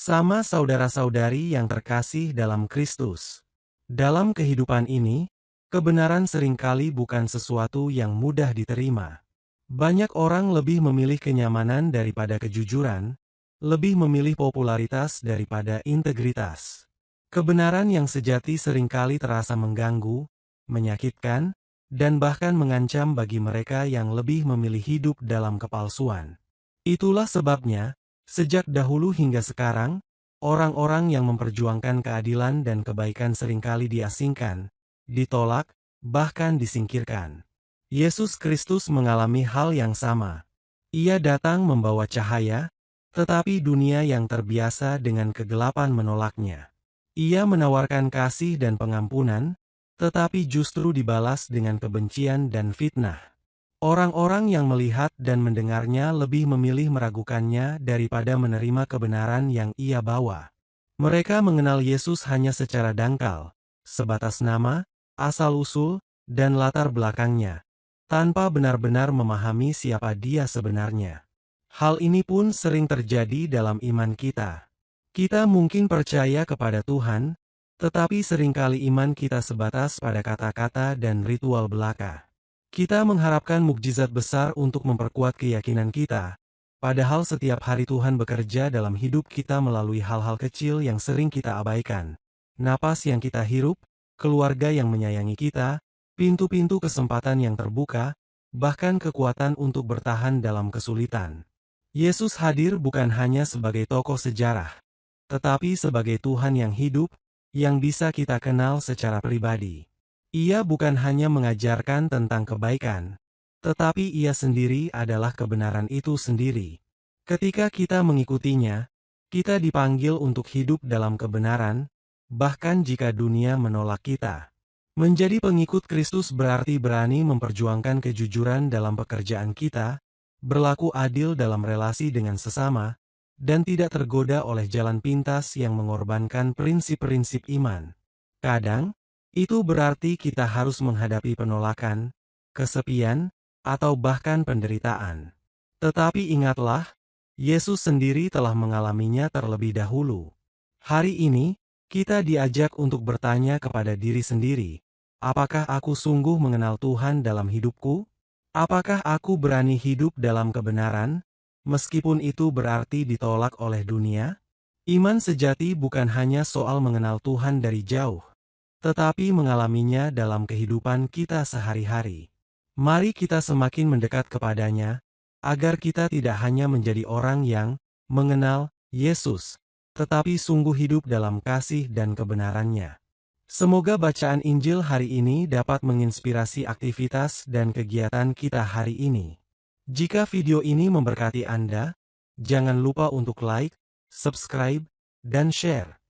Sama saudara-saudari yang terkasih dalam Kristus. Dalam kehidupan ini, kebenaran seringkali bukan sesuatu yang mudah diterima. Banyak orang lebih memilih kenyamanan daripada kejujuran, lebih memilih popularitas daripada integritas. Kebenaran yang sejati seringkali terasa mengganggu, menyakitkan, dan bahkan mengancam bagi mereka yang lebih memilih hidup dalam kepalsuan. Itulah sebabnya, sejak dahulu hingga sekarang, orang-orang yang memperjuangkan keadilan dan kebaikan seringkali diasingkan, ditolak, bahkan disingkirkan. Yesus Kristus mengalami hal yang sama. Ia datang membawa cahaya, tetapi dunia yang terbiasa dengan kegelapan menolaknya. Ia menawarkan kasih dan pengampunan, tetapi justru dibalas dengan kebencian dan fitnah. Orang-orang yang melihat dan mendengarnya lebih memilih meragukannya daripada menerima kebenaran yang ia bawa. Mereka mengenal Yesus hanya secara dangkal, sebatas nama, asal-usul, dan latar belakangnya, tanpa benar-benar memahami siapa dia sebenarnya. Hal ini pun sering terjadi dalam iman kita. Kita mungkin percaya kepada Tuhan, tetapi seringkali iman kita sebatas pada kata-kata dan ritual belaka. Kita mengharapkan mukjizat besar untuk memperkuat keyakinan kita, padahal setiap hari Tuhan bekerja dalam hidup kita melalui hal-hal kecil yang sering kita abaikan. Napas yang kita hirup, keluarga yang menyayangi kita, pintu-pintu kesempatan yang terbuka, bahkan kekuatan untuk bertahan dalam kesulitan. Yesus hadir bukan hanya sebagai tokoh sejarah, tetapi sebagai Tuhan yang hidup, yang bisa kita kenal secara pribadi. Ia bukan hanya mengajarkan tentang kebaikan, tetapi ia sendiri adalah kebenaran itu sendiri. Ketika kita mengikutinya, kita dipanggil untuk hidup dalam kebenaran, bahkan jika dunia menolak kita. Menjadi pengikut Kristus berarti berani memperjuangkan kejujuran dalam pekerjaan kita, berlaku adil dalam relasi dengan sesama, dan tidak tergoda oleh jalan pintas yang mengorbankan prinsip-prinsip iman. Kadang, itu berarti kita harus menghadapi penolakan, kesepian, atau bahkan penderitaan. Tetapi ingatlah, Yesus sendiri telah mengalaminya terlebih dahulu. Hari ini, kita diajak untuk bertanya kepada diri sendiri, apakah aku sungguh mengenal Tuhan dalam hidupku? Apakah aku berani hidup dalam kebenaran, meskipun itu berarti ditolak oleh dunia? Iman sejati bukan hanya soal mengenal Tuhan dari jauh, tetapi mengalaminya dalam kehidupan kita sehari-hari. Mari kita semakin mendekat kepadanya, agar kita tidak hanya menjadi orang yang mengenal Yesus, tetapi sungguh hidup dalam kasih dan kebenarannya. Semoga bacaan Injil hari ini dapat menginspirasi aktivitas dan kegiatan kita hari ini. Jika video ini memberkati Anda, jangan lupa untuk like, subscribe, dan share.